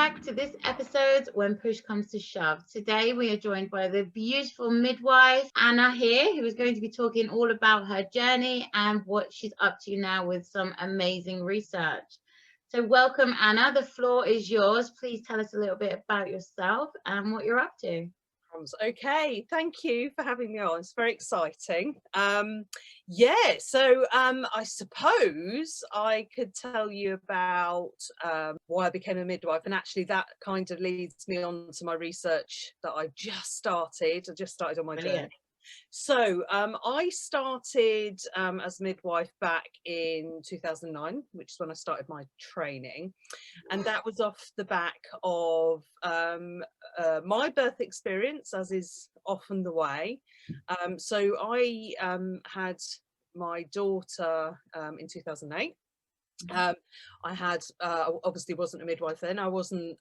back to this episode When Push Comes to Shove. Today we are joined by the beautiful midwife Anna here, who is going to be talking all about her journey and what she's up to now with some amazing research. So welcome, Anna. The floor is yours. Please tell us a little bit about yourself and what you're up to. Okay, thank you for having me on. It's very exciting. I suppose I could tell you about why I became a midwife, and actually that kind of leads me on to my research that I just started. On my journey. So I started as midwife back in 2009, which is when I started my training, and that was off the back of my birth experience, as is often the way. So I had my daughter in 2008. I had obviously wasn't a midwife then. I wasn't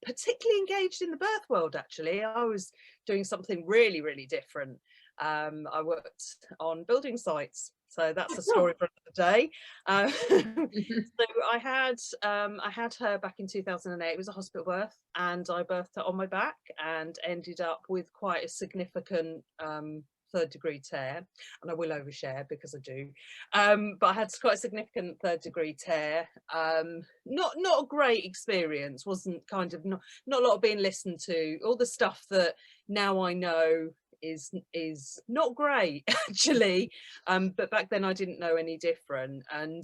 particularly engaged in the birth world, actually. I was doing something really different. I worked on building sites, so that's a story for another day. So I had her back in 2008. It was a hospital birth, and I birthed her on my back and ended up with quite a significant third-degree tear, and I will overshare because I do, but I had quite a significant third-degree tear. Not a great experience. Wasn't kind of not a lot of being listened to. All the stuff that now I know is not great, actually, but back then I didn't know any different. And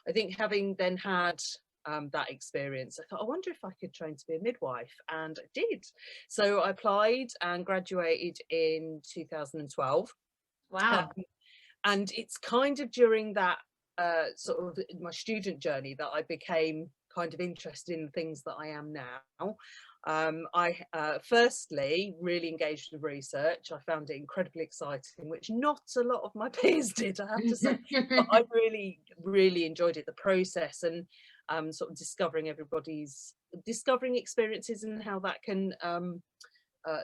I think having then had that experience, I thought, I wonder if I could train to be a midwife, and I did. So I applied and graduated in 2012. Wow. And it's kind of during that sort of my student journey that I became kind of interested in the things that I am now. I firstly really engaged with research. I found it incredibly exciting, which not a lot of my peers did, I have to say. But I really enjoyed it, the process, and sort of discovering experiences and how that can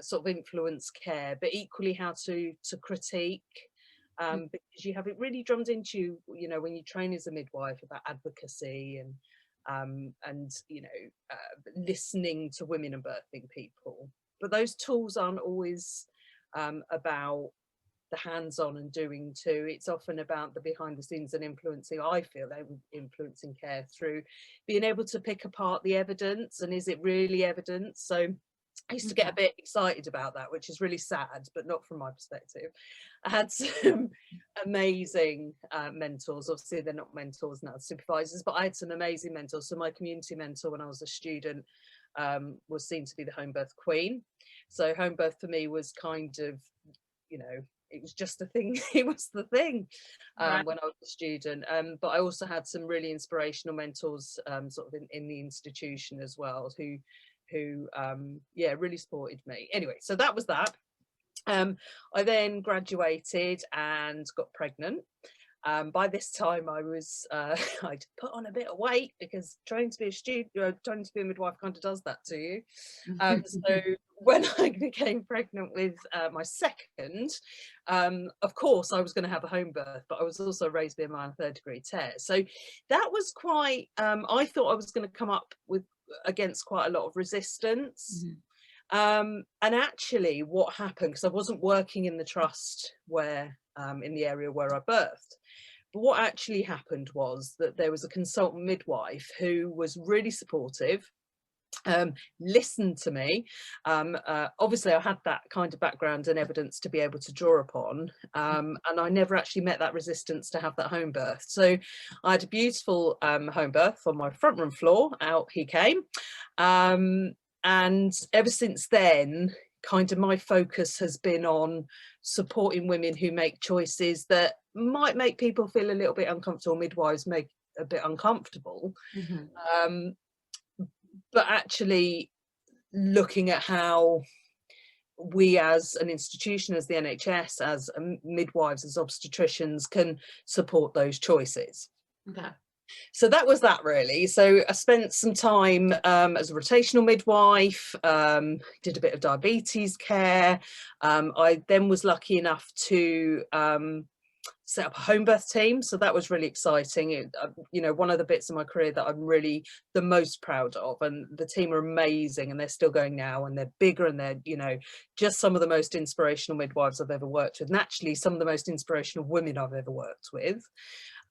sort of influence care, but equally how to critique. Because you have it really drummed into you know, when you train as a midwife, about advocacy and listening to women and birthing people. But those tools aren't always about the hands-on and doing too. It's often about the behind the scenes and influencing, I feel, influencing care through being able to pick apart the evidence, and is it really evidence? So I used to get a bit excited about that, which is really sad, but not from my perspective. I had some amazing mentors. Obviously, they're not mentors now, supervisors, but I had some amazing mentors. So my community mentor when I was a student was seen to be the home birth queen. So home birth for me was kind of, you know, it was just a thing. It was the thing when I was a student. But I also had some really inspirational mentors sort of in the institution as well, who really supported me. Anyway, so that was that. I then graduated and got pregnant. By this time I was I'd put on a bit of weight, because trying to be a student, trying to be a midwife kind of does that to you. So when I became pregnant with my second, of course I was going to have a home birth, but I was also raised by my third-degree tear. So that was quite I thought I was going to come up against quite a lot of resistance. And actually what happened, because I wasn't working in the trust where in the area where I birthed, but what actually happened was that there was a consultant midwife who was really supportive, listened to me. Obviously I had that kind of background and evidence to be able to draw upon, and I never actually met that resistance to have that home birth. So I had a beautiful home birth on my front room floor. Out he came, and ever since then kind of my focus has been on supporting women who make choices that might make people feel a little bit uncomfortable, midwives make a bit uncomfortable, but actually looking at how we as an institution, as the NHS, as midwives, as obstetricians, can support those choices. So that was that, really. So I spent some time as a rotational midwife, did a bit of diabetes care. I then was lucky enough to set up a home birth team, so that was really exciting. You know, one of the bits of my career that I'm really the most proud of, and the team are amazing, and they're still going now, and they're bigger, and they're, you know, just some of the most inspirational midwives I've ever worked with, and actually some of the most inspirational women I've ever worked with.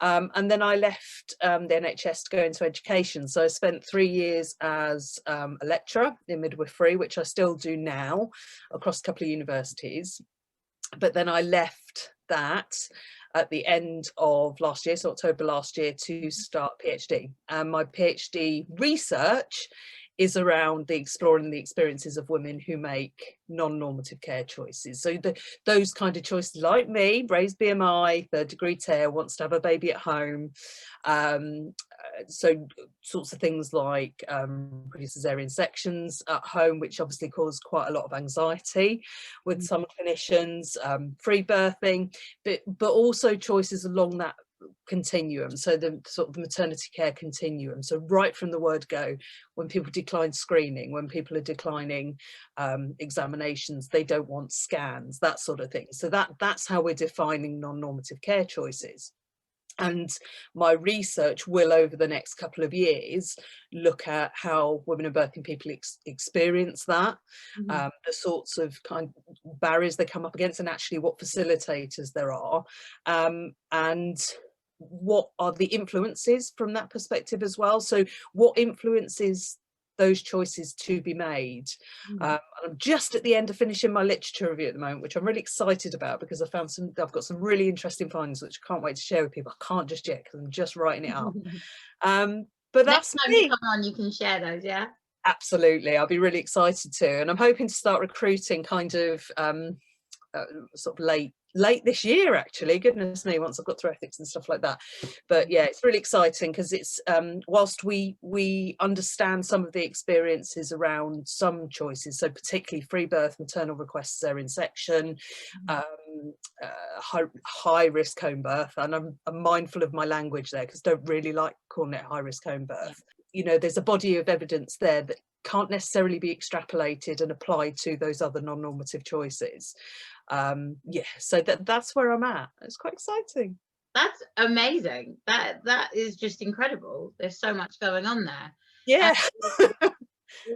And then I left the NHS to go into education. So I spent 3 years as a lecturer in midwifery, which I still do now across a couple of universities. But then I left that at the end of last year, so October last year, to start PhD. And my PhD research is around exploring the experiences of women who make non-normative care choices. So those kind of choices, like me, raised BMI, third degree tear, wants to have a baby at home. So sorts of things like pre-cesarean sections at home, which obviously cause quite a lot of anxiety with some clinicians, free birthing, but also choices along that continuum, so the sort of maternity care continuum, so right from the word go, when people decline screening, when people are declining examinations, they don't want scans, that sort of thing. So that's how we're defining non-normative care choices. And my research will, over the next couple of years, look at how women and birthing people experience that, the sorts of kind of barriers they come up against, and actually what facilitators there are, and what are the influences from that perspective as well. So what influences those choices to be made. I'm just at the end of finishing my literature review at the moment, which I'm really excited about, because I've got some really interesting findings which I can't wait to share with people. I can't just yet because I'm just writing it up. But that's next time me. you come on, you can share those. Yeah, absolutely, I'll be really excited to, and I'm hoping to start recruiting kind of sort of late this year, actually, goodness me, once I've got through ethics and stuff like that. But yeah, it's really exciting because it's whilst we understand some of the experiences around some choices, so particularly free birth, maternal request, cesarean section, high risk home birth, and I'm mindful of my language there because I don't really like calling it high risk home birth. You know, there's a body of evidence there that can't necessarily be extrapolated and applied to those other non-normative choices. Yeah, so that's where I'm at. It's quite exciting. That's amazing. That is just incredible. There's so much going on there. Yeah.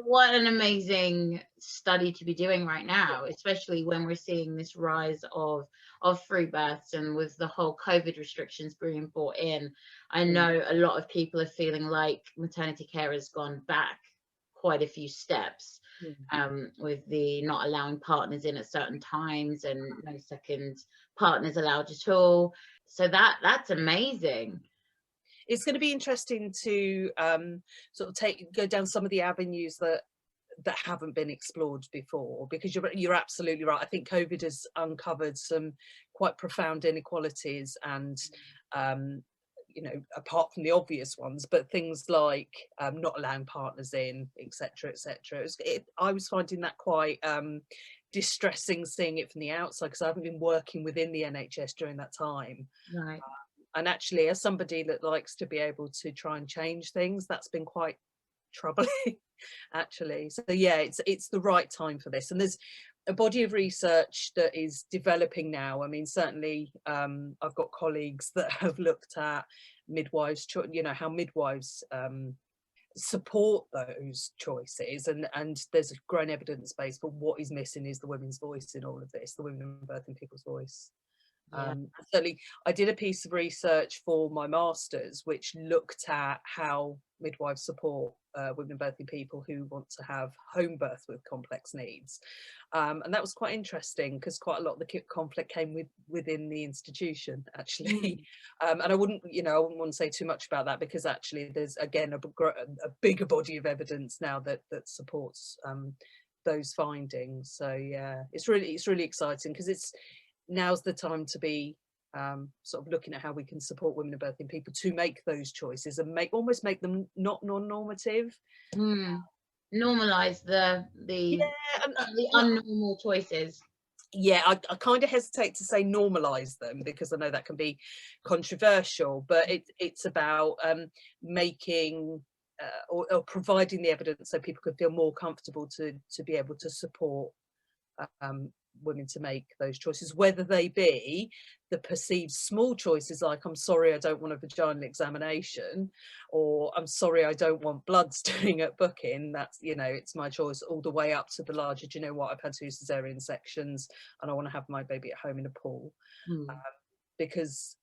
What an amazing study to be doing right now, especially when we're seeing this rise of free births, and with the whole COVID restrictions being brought in. I know a lot of people are feeling like maternity care has gone back quite a few steps, with the not allowing partners in at certain times and no second partners allowed at all. So that's amazing. It's going to be interesting to sort of go down some of the avenues that haven't been explored before, because you're absolutely right. I think COVID has uncovered some quite profound inequalities, and you know, apart from the obvious ones, but things like not allowing partners in, etc., etc. I was finding that quite distressing, seeing it from the outside, because I haven't been working within the NHS during that time. Right. And actually, as somebody that likes to be able to try and change things, that's been quite troubling, actually. So yeah, it's the right time for this, and there's a body of research that is developing now. I mean, certainly I've got colleagues that have looked at midwives, you know, how midwives support those choices, and there's a growing evidence base, but what is missing is the women's voice in all of this, the women and birthing people's voice. Certainly I did a piece of research for my master's which looked at how midwives support women and birthing people who want to have home birth with complex needs, and that was quite interesting because quite a lot of the conflict came within the institution, actually. And I wouldn't want to say too much about that, because actually there's again a bigger body of evidence now that supports those findings. So yeah, it's really exciting, because now's the time to be sort of looking at how we can support women and birthing people to make those choices and almost make them not non-normative. Normalize the unnormal choices. Yeah, I kind of hesitate to say normalize them, because I know that can be controversial, but it's about making or providing the evidence so people could feel more comfortable to be able to support women to make those choices, whether they be the perceived small choices like, I'm sorry I don't want a vaginal examination, or I'm sorry I don't want bloods doing at booking, that's, you know, it's my choice, all the way up to the larger, do you know what, I've had 2 cesarean sections and I want to have my baby at home in a pool. Because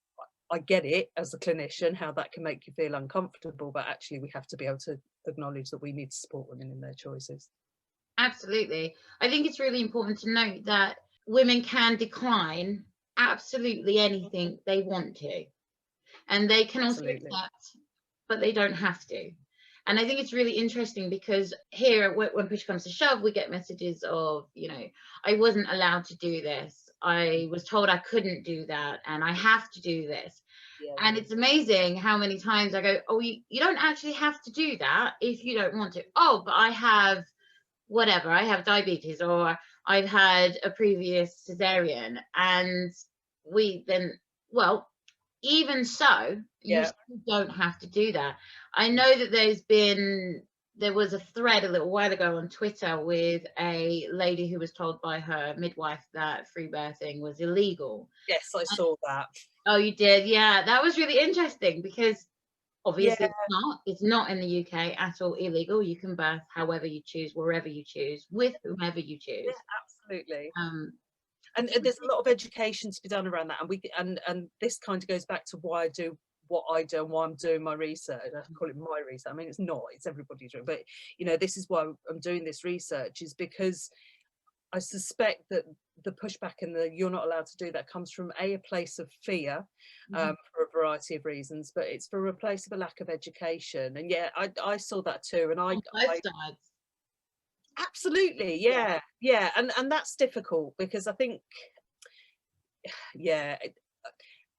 I get it as a clinician how that can make you feel uncomfortable, but actually we have to be able to acknowledge that we need to support women in their choices. Absolutely. I think it's really important to note that women can decline absolutely anything they want to, and they can also accept, but they don't have to. And I think it's really interesting because here, when push comes to shove, we get messages of, you know, I wasn't allowed to do this, I was told I couldn't do that, and I have to do this. And it's amazing how many times I go, oh, you don't actually have to do that if you don't want to. Oh, but I have whatever, I have diabetes, or I've had a previous cesarean. And we then, well, even so, you still don't have to do that. I know that there was a thread a little while ago on Twitter with a lady who was told by her midwife that free birthing was illegal. Yes, I saw that. Oh, you did? Yeah, that was really interesting because obviously it's not in the UK at all illegal. You can birth however you choose, wherever you choose, with whomever you choose. Yeah, absolutely. And there's a lot of education to be done around that, and this kind of goes back to why I do what I do and why I'm doing my research. I call it my research. I mean, it's not, it's everybody's doing, but you know, this is why I'm doing this research, is because I suspect that the pushback and the you're not allowed to do that comes from a place of fear, for a variety of reasons, but it's for a place of a lack of education. And yeah, I saw that too, and I absolutely, yeah, and that's difficult because I think, yeah,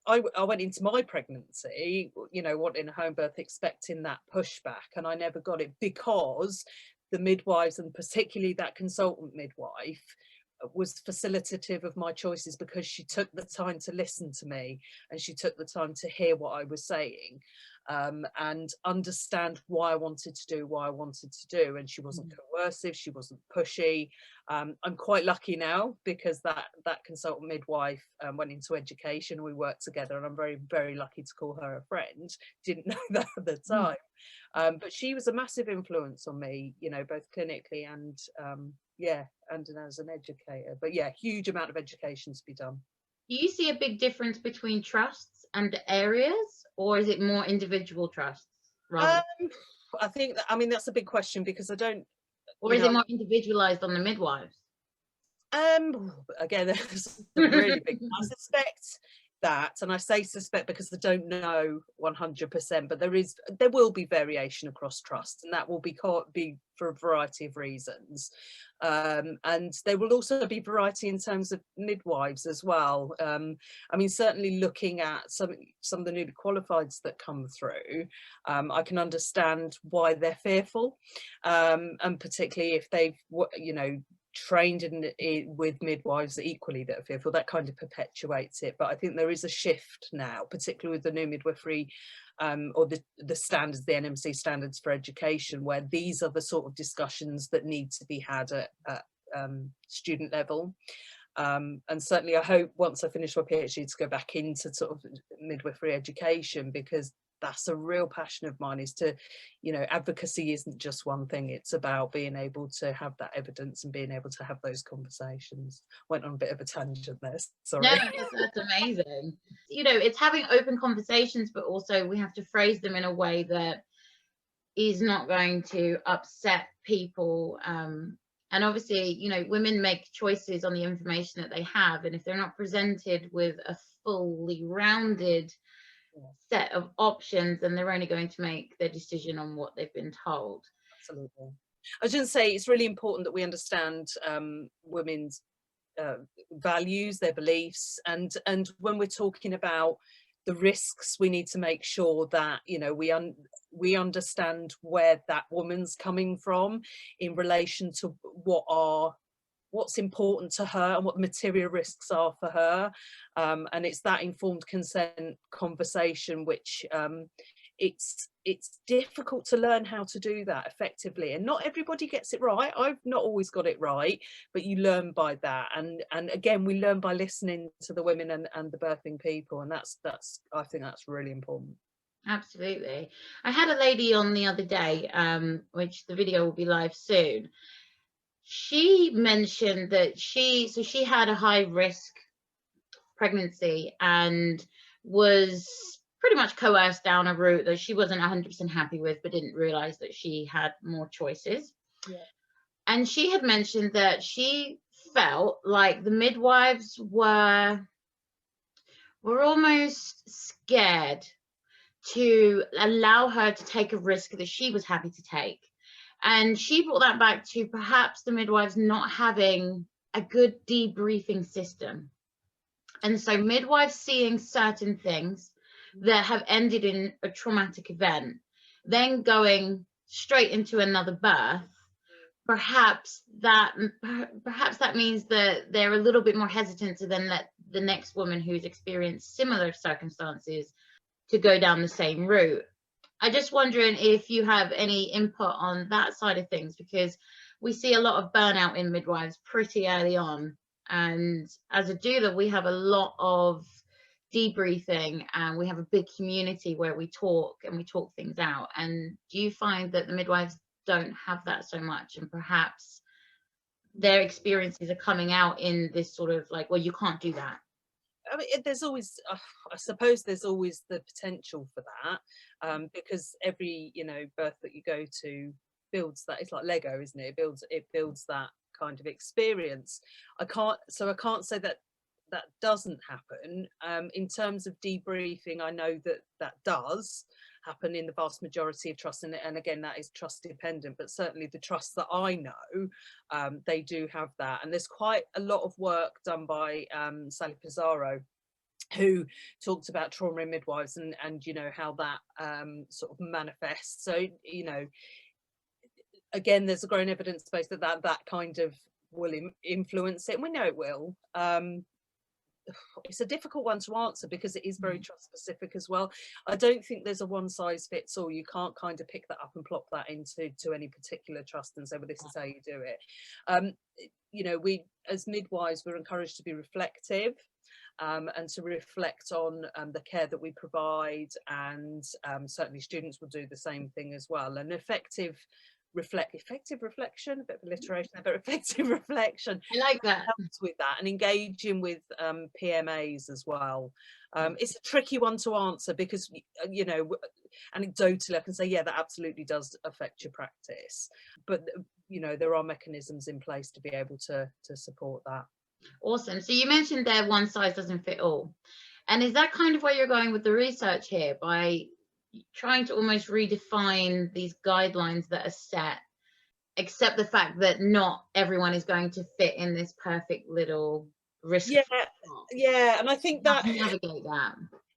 I went into my pregnancy, you know, wanting a home birth, expecting that pushback, and I never got it because the midwives, and particularly that consultant midwife, was facilitative of my choices, because she took the time to listen to me and she took the time to hear what I was saying, and understand why I wanted to do what I wanted to do. And she wasn't coercive, she wasn't pushy. I'm quite lucky now because that consultant midwife went into education, we worked together, and I'm very, very lucky to call her a friend. Didn't know that at the time. But she was a massive influence on me, you know, both clinically and and as an educator. But yeah, huge amount of education to be done. Do you see a big difference between trusts and areas, or is it more individual trusts rather? I think that, I mean, that's a big question because I don't. Or is it more individualized on the midwives? Again, that's a really big. I suspect that, and I say suspect because I don't know 100%, but there will be variation across trusts, and that will be for a variety of reasons. And there will also be variety in terms of midwives as well. I mean, certainly looking at some of the newly qualifieds that come through, I can understand why they're fearful, and particularly if they've, you know, trained with midwives equally that are fearful, that kind of perpetuates it. But I think there is a shift now, particularly with the new midwifery, or the standards, the NMC standards for education, where these are the sort of discussions that need to be had at student level. And certainly I hope once I finish my PhD to go back into sort of midwifery education, because that's a real passion of mine, is to, you know, advocacy isn't just one thing, it's about being able to have that evidence and being able to have those conversations. Went on a bit of a tangent there, sorry. No, that's amazing. You know, it's having open conversations, but also we have to phrase them in a way that is not going to upset people. And obviously, you know, women make choices on the information that they have, and if they're not presented with a fully rounded set of options, then they're only going to make their decision on what they've been told. Absolutely. I was going to say, it's really important that we understand women's values, their beliefs, and when we're talking about the risks, we need to make sure that, you know, we understand where that woman's coming from in relation to what's important to her and what the material risks are for her, and it's that informed consent conversation which it's difficult to learn how to do that effectively, and not everybody gets it right. I've not always got it right, but you learn by that, and again, we learn by listening to the women and the birthing people, and that's I think that's really important. Absolutely. I had a lady on the other day, which the video will be live soon. She mentioned that she had a high risk pregnancy and was pretty much coerced down a route that she wasn't 100% happy with, but didn't realize that she had more choices. Yeah. And she had mentioned that she felt like the midwives were almost scared to allow her to take a risk that she was happy to take. And she brought that back to perhaps the midwives not having a good debriefing system. And so midwives seeing certain things that have ended in a traumatic event, then going straight into another birth, perhaps that means that they're a little bit more hesitant to then let the next woman who's experienced similar circumstances to go down the same route. I just wondering if you have any input on that side of things, because we see a lot of burnout in midwives pretty early on. And as a doula, we have a lot of debriefing, and we have a big community where we talk things out. And do you find that the midwives don't have that so much, and perhaps their experiences are coming out in this sort of like, well, you can't do that? I mean, there's always, I suppose there's always the potential for that, because every, birth that you go to builds that. It's like Lego, isn't it? It builds that kind of experience. I can't say that that doesn't happen. In terms of debriefing, I know that does happen in the vast majority of trusts, and again, that is trust dependent, but certainly the trusts that I know, they do have that. And there's quite a lot of work done by Sally Pizarro, who talked about trauma in midwives and how that sort of manifests. So again, there's a growing evidence base that kind of will influence it, and we know it will. It's a difficult one to answer because it is very trust specific as well. I don't think there's a one size fits all. You can't kind of pick that up and plop that into any particular trust and say, well, this is how you do it. We as midwives, we're encouraged to be reflective, and to reflect on the care that we provide, and certainly students will do the same thing as well. And effective reflection, a bit of alliteration, but effective reflection, I like that, helps with that, and engaging with PMAs as well. It's a tricky one to answer because anecdotally I can say, yeah, that absolutely does affect your practice, but there are mechanisms in place to be able to support that. Awesome. So you mentioned there one size doesn't fit all, and is that kind of where you're going with the research here, by trying to almost redefine these guidelines that are set, accept the fact that not everyone is going to fit in this perfect little risk? Yeah, and I think that navigate that.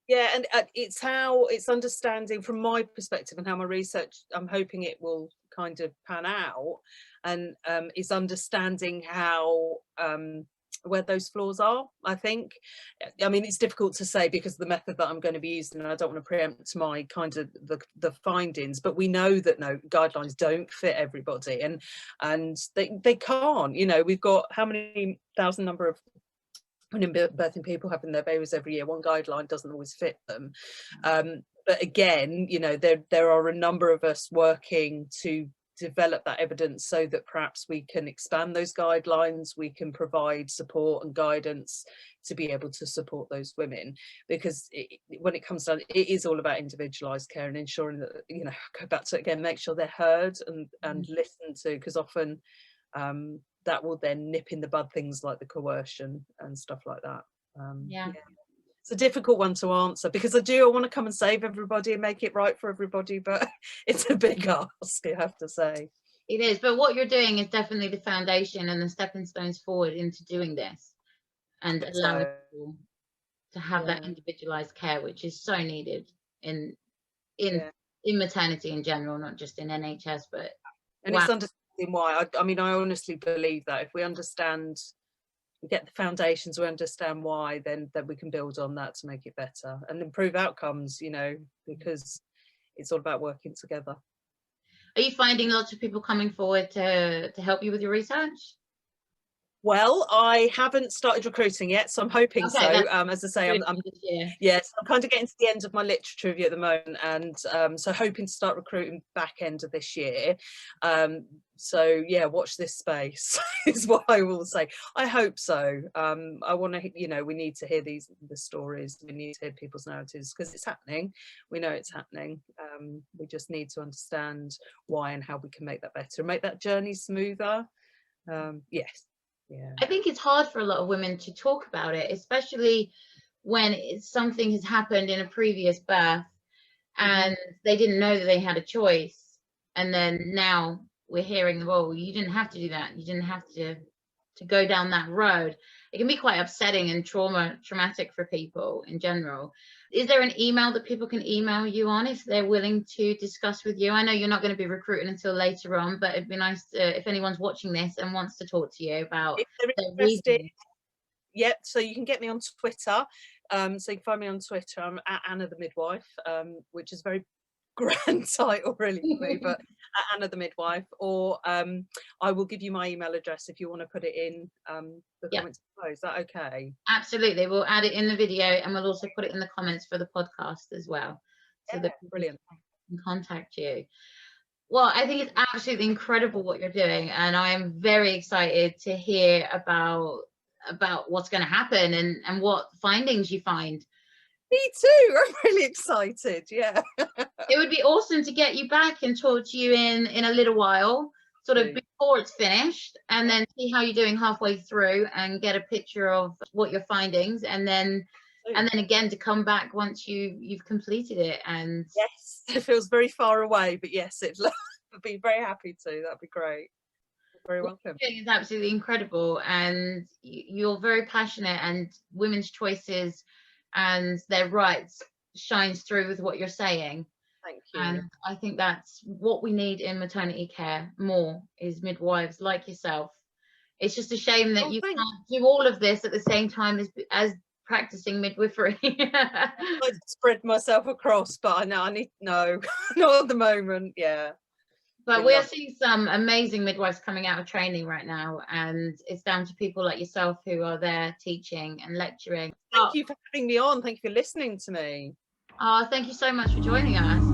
Yeah, and it's understanding from my perspective and how my research, I'm hoping it will kind of pan out, and is understanding how where those flaws are. I think, I mean, it's difficult to say because of the method that I'm going to be using, and I don't want to preempt my kind of the findings, but we know that guidelines don't fit everybody, and they can't. We've got how many thousand number of birthing people having their babies every year. One guideline doesn't always fit them, but again, there are a number of us working to develop that evidence so that perhaps we can expand those guidelines, we can provide support and guidance to be able to support those women, because when it comes down, it is all about individualized care and ensuring that, go back to it again, make sure they're heard and listened to, because often that will then nip in the bud things like the coercion and stuff like that. Yeah. It's a difficult one to answer because I want to come and save everybody and make it right for everybody, but it's a big ask, I have to say. It is, but what you're doing is definitely the foundation and the stepping stones forward into doing this, and allowing people to have that individualized care, which is so needed in maternity in general, not just in NHS, but it's understanding why. I mean, I honestly believe that if we understand, we get the foundations, we understand why, then we can build on that to make it better and improve outcomes, because it's all about working together. Are you finding lots of people coming forward to help you with your research? Well, I haven't started recruiting yet, so I'm hoping so. As I say, I'm yes, I'm kind of getting to the end of my literature review at the moment, and so hoping to start recruiting back end of this year. So yeah, watch this space is what I will say. I hope so. I want to, you know, we need to hear the stories. We need to hear people's narratives because it's happening. We know it's happening. We just need to understand why and how we can make that better, make that journey smoother. Yes. Yeah. I think it's hard for a lot of women to talk about it, especially when something has happened in a previous birth and they didn't know that they had a choice. And then now we're hearing, well, you didn't have to do that. You didn't have to go down that road. It can be quite upsetting and traumatic for people in general. Is there an email that people can email you on if they're willing to discuss with you? I know you're not going to be recruiting until later on, but it'd be nice if anyone's watching this and wants to talk to you about if they're interested. Yep, so you can get me on Twitter. So you can find me on Twitter. I'm at Anna the Midwife, which is a very grand title really for me, but at Anna the Midwife. Or I will give you my email address if you want to put it in the comments below. Is that okay? Absolutely. We'll add it in the video and we'll also put it in the comments for the podcast as well. So that brilliant. Can contact you. Well, I think it's absolutely incredible what you're doing, and I am very excited to hear about what's going to happen and what findings you find. Me too. I'm really excited. Yeah. It would be awesome to get you back and talk to you in a little while, sort of before it's finished, and then see how you're doing halfway through and get a picture of what your findings, and then again to come back once you've completed it. And yes, it feels very far away, but yes, I'd be very happy to. That'd be great. Very welcome. It's absolutely incredible, and you're very passionate, and women's choices and their rights shines through with what you're saying. Thank you. And I think that's what we need in maternity care more, is midwives like yourself. It's just a shame that you can't do all of this at the same time as practicing midwifery. I'd spread myself across, but I know I need not at the moment. Yeah. But we're seeing some amazing midwives coming out of training right now, and it's down to people like yourself who are there teaching and lecturing. Thank you for having me on. Thank you for listening to me. Thank you so much for joining us.